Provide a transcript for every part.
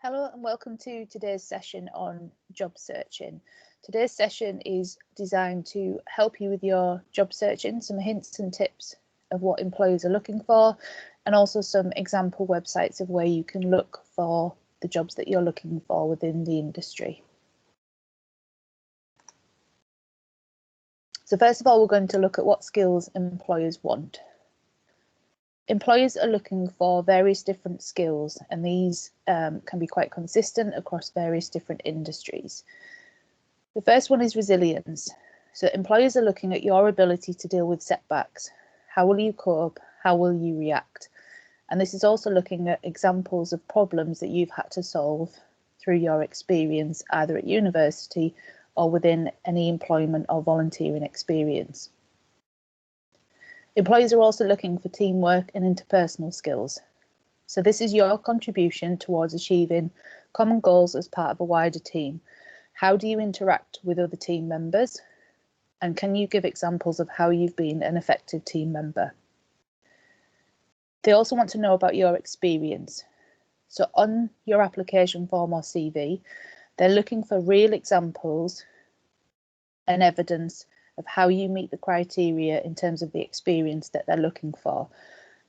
Hello and welcome to today's session on job searching. Today's session is designed to help you with your job searching, some hints and tips of what employers are looking for, and also some example websites of where you can look for the jobs that you're looking for within the industry. So first of all, we're going to look at what skills employers want. Employers are looking for various different skills, and these can be quite consistent across various different industries. The first one is resilience. So employers are looking at your ability to deal with setbacks. How will you cope? How will you react? And this is also looking at examples of problems that you've had to solve through your experience, either at university or within any employment or volunteering experience. Employers are also looking for teamwork and interpersonal skills. So this is your contribution towards achieving common goals as part of a wider team. How do you interact with other team members? And can you give examples of how you've been an effective team member? They also want to know about your experience. So on your application form or CV, they're looking for real examples and evidence of how you meet the criteria in terms of the experience that they're looking for.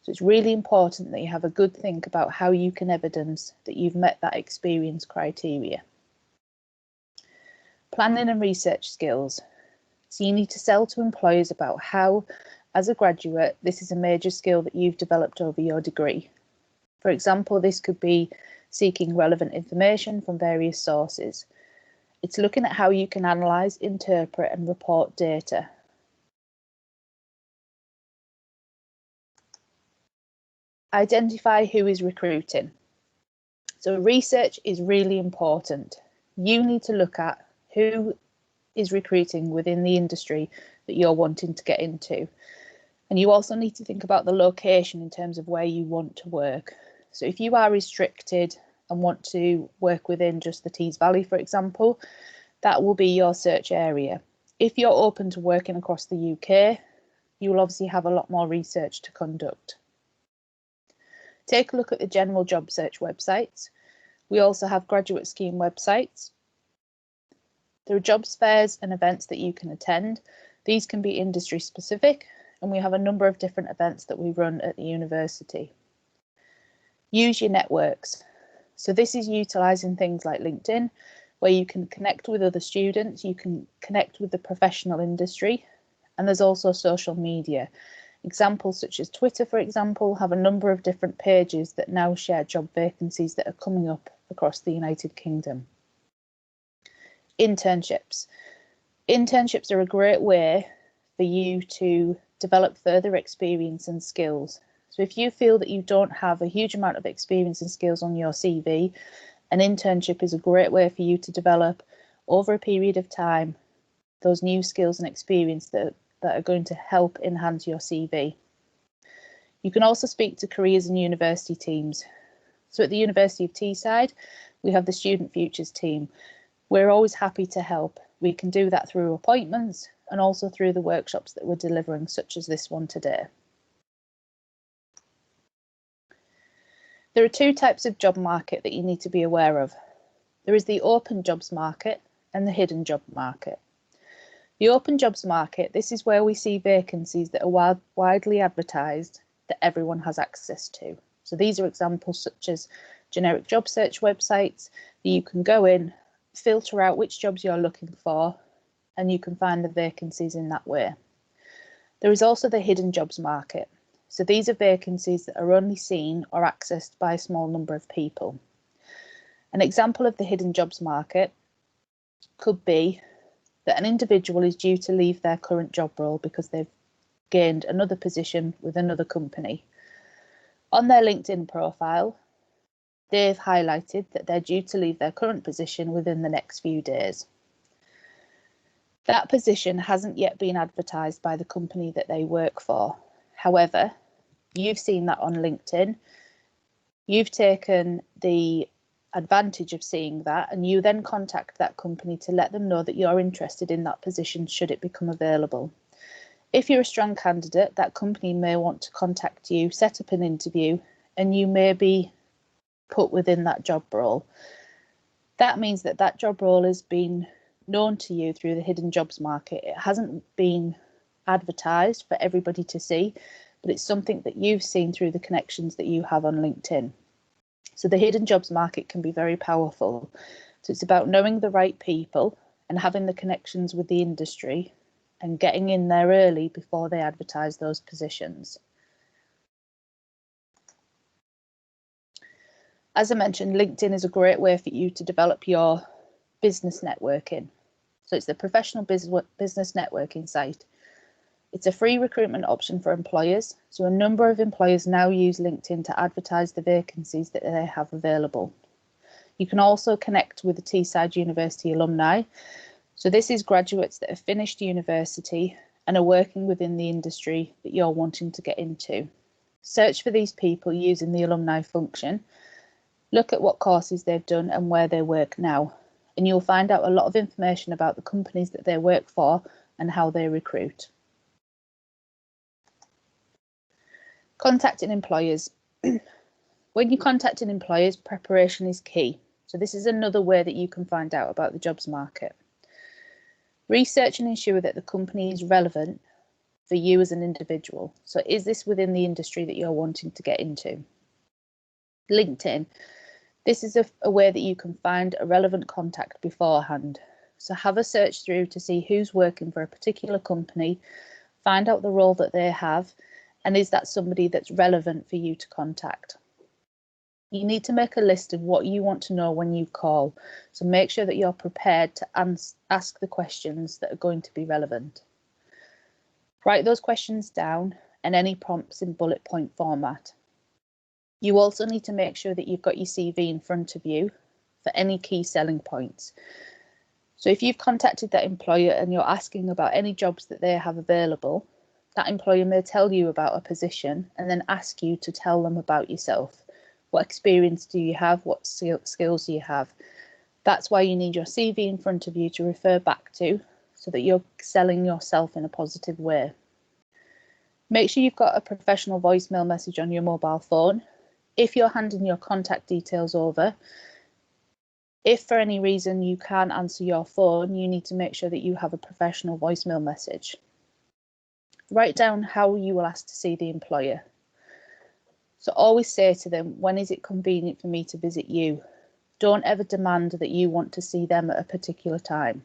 So it's really important that you have a good think about how you can evidence that you've met that experience criteria. Planning and research skills. So you need to sell to employers about how, as a graduate, this is a major skill that you've developed over your degree. For example, this could be seeking relevant information from various sources. It's looking at how you can analyse, interpret and report data. Identify who is recruiting. So research is really important. You need to look at who is recruiting within the industry that you're wanting to get into. And you also need to think about the location in terms of where you want to work. So if you are restricted and want to work within just the Tees Valley, for example, that will be your search area. If you're open to working across the UK, you will obviously have a lot more research to conduct. Take a look at the general job search websites. We also have graduate scheme websites. There are jobs fairs and events that you can attend. These can be industry specific, and we have a number of different events that we run at the university. Use your networks. So this is utilising things like LinkedIn, where you can connect with other students, you can connect with the professional industry, and there's also social media. Examples such as Twitter, for example, have a number of different pages that now share job vacancies that are coming up across the United Kingdom. Internships. Internships are a great way for you to develop further experience and skills. So if you feel that you don't have a huge amount of experience and skills on your CV, an internship is a great way for you to develop over a period of time those new skills and experience that are going to help enhance your CV. You can also speak to careers and university teams. So at the University of Teesside, we have the Student Futures team. We're always happy to help. We can do that through appointments and also through the workshops that we're delivering, such as this one today. There are two types of job market that you need to be aware of. There is the open jobs market and the hidden job market. The open jobs market, this is where we see vacancies that are widely advertised that everyone has access to. So these are examples such as generic job search websites that you can go in, filter out which jobs you're looking for, and you can find the vacancies in that way. There is also the hidden jobs market. So these are vacancies that are only seen or accessed by a small number of people. An example of the hidden jobs market could be that an individual is due to leave their current job role because they've gained another position with another company. On their LinkedIn profile, they've highlighted that they're due to leave their current position within the next few days. That position hasn't yet been advertised by the company that they work for. However, you've seen that on LinkedIn, you've taken the advantage of seeing that, and you then contact that company to let them know that you're interested in that position should it become available. If you're a strong candidate, that company may want to contact you, set up an interview, and you may be put within that job role. That means that that job role has been known to you through the hidden jobs market. It hasn't been advertised for everybody to see, but it's something that you've seen through the connections that you have on LinkedIn. So the hidden jobs market can be very powerful. So it's about knowing the right people and having the connections with the industry and getting in there early before they advertise those positions. As I mentioned, LinkedIn is a great way for you to develop your business networking. So it's the professional business networking site. It's a free recruitment option for employers. So a number of employers now use LinkedIn to advertise the vacancies that they have available. You can also connect with the Teesside University alumni. So this is graduates that have finished university and are working within the industry that you're wanting to get into. Search for these people using the alumni function. Look at what courses they've done and where they work now, and you'll find out a lot of information about the companies that they work for and how they recruit. Contacting employers. When you're contacting employers, preparation is key. So this is another way that you can find out about the jobs market. Research and ensure that the company is relevant for you as an individual. So is this within the industry that you're wanting to get into? LinkedIn. This is a way that you can find a relevant contact beforehand. So have a search through to see who's working for a particular company, find out the role that they have, and is that somebody that's relevant for you to contact. You need to make a list of what you want to know when you call. So make sure that you're prepared to ask the questions that are going to be relevant. Write those questions down and any prompts in bullet point format. You also need to make sure that you've got your CV in front of you for any key selling points. So if you've contacted that employer and you're asking about any jobs that they have available, that employer may tell you about a position and then ask you to tell them about yourself. What experience do you have? What skills do you have? That's why you need your CV in front of you to refer back to, so that you're selling yourself in a positive way. Make sure you've got a professional voicemail message on your mobile phone. If you're handing your contact details over, if for any reason you can't answer your phone, you need to make sure that you have a professional voicemail message. Write down how you will ask to see the employer. So always say to them, when is it convenient for me to visit you? Don't ever demand that you want to see them at a particular time.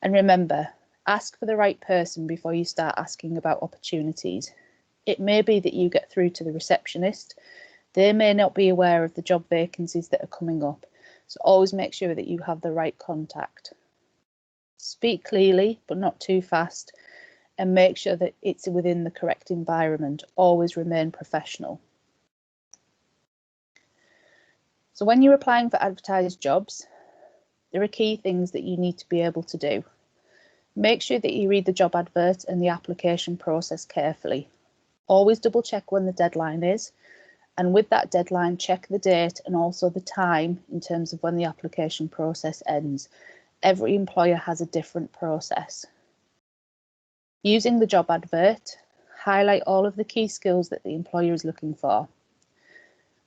And remember, ask for the right person before you start asking about opportunities. It may be that you get through to the receptionist. They may not be aware of the job vacancies that are coming up. So always make sure that you have the right contact. Speak clearly, but not too fast, and make sure that it's within the correct environment. Always remain professional. So when you're applying for advertised jobs, there are key things that you need to be able to do. Make sure that you read the job advert and the application process carefully. Always double check when the deadline is, and with that deadline, check the date and also the time in terms of when the application process ends. Every employer has a different process. Using the job advert, highlight all of the key skills that the employer is looking for.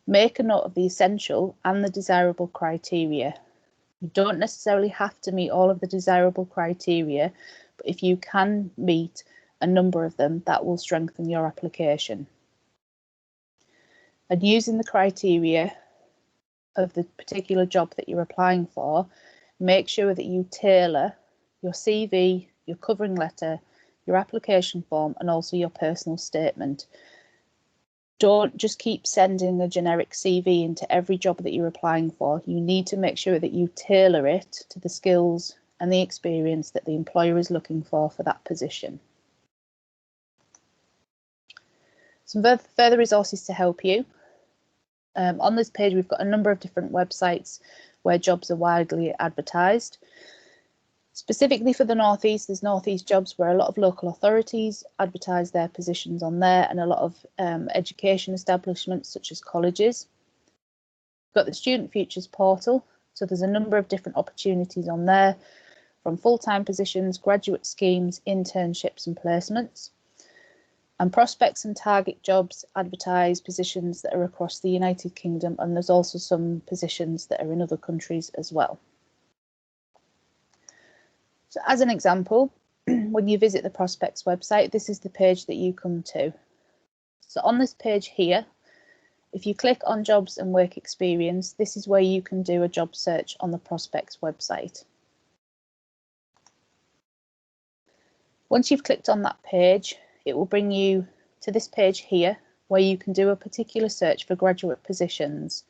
Make a note of the essential and the desirable criteria. You don't necessarily have to meet all of the desirable criteria, but if you can meet a number of them, that will strengthen your application. And using the criteria of the particular job that you're applying for, make sure that you tailor your CV, your covering letter, your application form, and also your personal statement. Don't just keep sending a generic CV into every job that you're applying for. You need to make sure that you tailor it to the skills and the experience that the employer is looking for that position. Some further resources to help you. On this page, we've got a number of different websites where jobs are widely advertised. Specifically for the North East, there's North East Jobs, where a lot of local authorities advertise their positions on there, and a lot of education establishments such as colleges. We've got the Student Futures portal, so there's a number of different opportunities on there, from full-time positions, graduate schemes, internships and placements. And prospects and target jobs advertise positions that are across the United Kingdom, and there's also some positions that are in other countries as well. So as an example, when you visit the prospects website, this is the page that you come to. So on this page here, if you click on jobs and work experience, this is where you can do a job search on the prospects website. Once you've clicked on that page, it will bring you to this page here where you can do a particular search for graduate positions.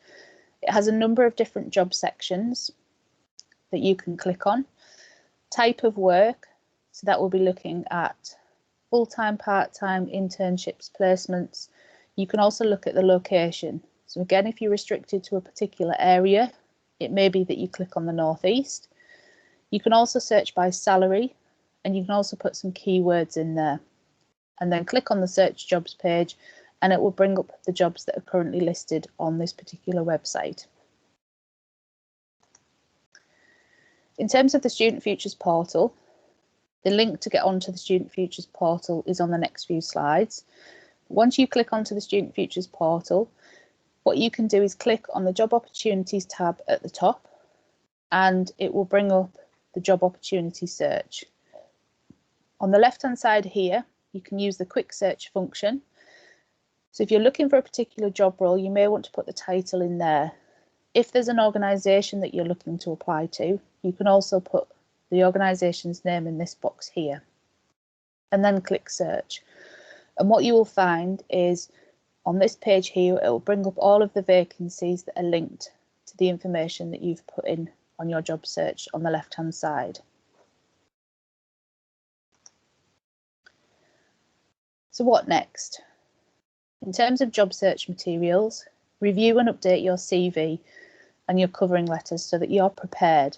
It has a number of different job sections that you can click on. Type of work, so that will be looking at full-time, part-time, internships, placements. You can also look at the location. So again, if you're restricted to a particular area, it may be that you click on the northeast. You can also search by salary, and you can also put some keywords in there. And then click on the search jobs page, and it will bring up the jobs that are currently listed on this particular website. In terms of the Student Futures portal, the link to get onto the Student Futures portal is on the next few slides. Once you click onto the Student Futures portal, what you can do is click on the Job Opportunities tab at the top, and it will bring up the job opportunity search. On the left-hand side here, you can use the quick search function. So if you're looking for a particular job role, you may want to put the title in there. If there's an organisation that you're looking to apply to, you can also put the organisation's name in this box here, and then click search. And what you will find is on this page here, it will bring up all of the vacancies that are linked to the information that you've put in on your job search on the left-hand side. So what next? In terms of job search materials, review and update your CV and your covering letters so that you're prepared.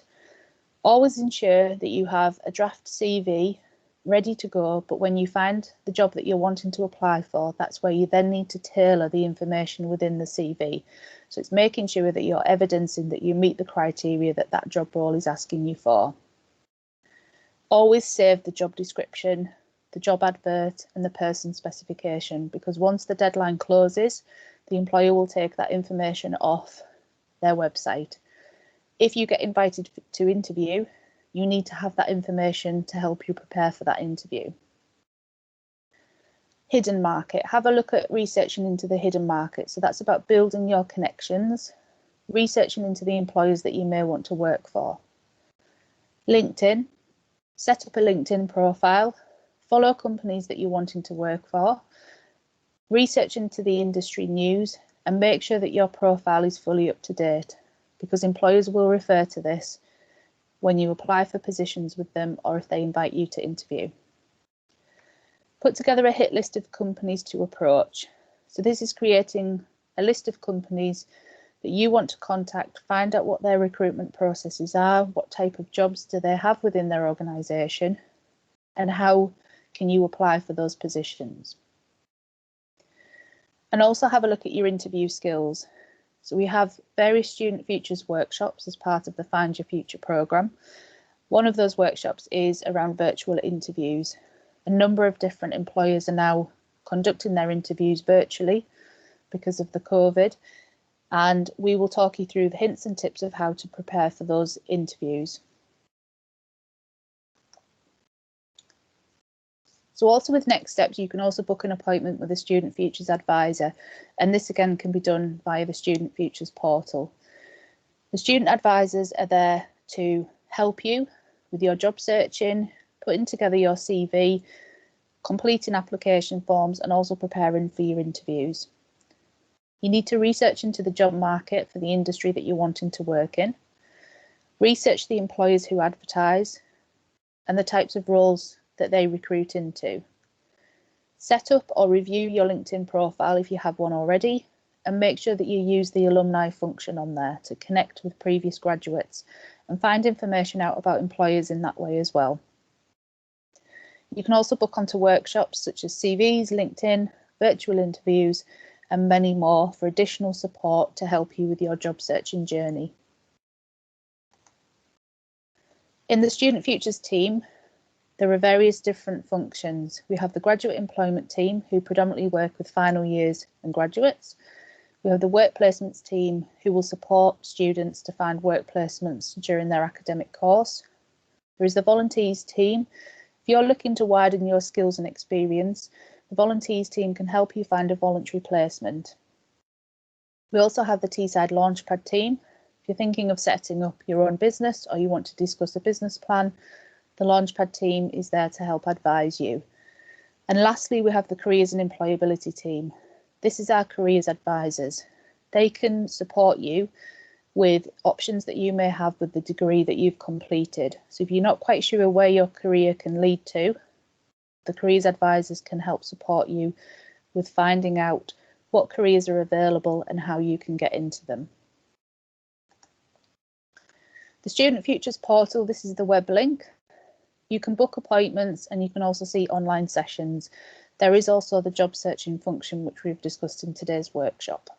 Always ensure that you have a draft CV ready to go, but when you find the job that you're wanting to apply for, that's where you then need to tailor the information within the CV. So it's making sure that you're evidencing that you meet the criteria that that job role is asking you for. Always save the job description, the job advert and the person specification, because once the deadline closes, the employer will take that information off their website. If you get invited to interview, you need to have that information to help you prepare for that interview. Hidden market. Have a look at researching into the hidden market. So that's about building your connections, researching into the employers that you may want to work for. LinkedIn. Set up a LinkedIn profile. Follow companies that you're wanting to work for. Research into the industry news and make sure that your profile is fully up to date, because employers will refer to this when you apply for positions with them or if they invite you to interview. Put together a hit list of companies to approach. So this is creating a list of companies that you want to contact, find out what their recruitment processes are, what type of jobs do they have within their organisation, and how can you apply for those positions. And also have a look at your interview skills. So we have various Student Futures workshops as part of the Find Your Future programme. One of those workshops is around virtual interviews. A number of different employers are now conducting their interviews virtually because of the COVID, and we will talk you through the hints and tips of how to prepare for those interviews. So also with next steps, you can also book an appointment with a Student Futures advisor, and this again can be done via the Student Futures portal. The student advisors are there to help you with your job searching, putting together your CV, completing application forms, and also preparing for your interviews. You need to research into the job market for the industry that you're wanting to work in, research the employers who advertise and the types of roles that they recruit into. Set up or review your LinkedIn profile if you have one already, and make sure that you use the alumni function on there to connect with previous graduates and find information out about employers in that way as well. You can also book onto workshops such as CVs, LinkedIn, virtual interviews, and many more for additional support to help you with your job searching journey. In the Student Futures team, There are various different functions. We have the graduate employment team, who predominantly work with final years and graduates. We have the work placements team, who will support students to find work placements during their academic course. There is the volunteers team. If you're looking to widen your skills and experience, the volunteers team can help you find a voluntary placement. We also have the Teesside Launchpad team. If you're thinking of setting up your own business or you want to discuss a business plan, the Launchpad team is there to help advise you. And lastly, we have the Careers and Employability team. This is our careers advisors. They can support you with options that you may have with the degree that you've completed. So if you're not quite sure where your career can lead to, the careers advisors can help support you with finding out what careers are available and how you can get into them. The Student Futures portal, this is the web link. You can book appointments and you can also see online sessions. There is also the job searching function, which we've discussed in today's workshop.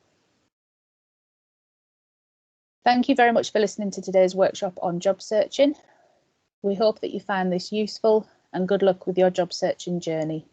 Thank you very much for listening to today's workshop on job searching. We hope that you find this useful and good luck with your job searching journey.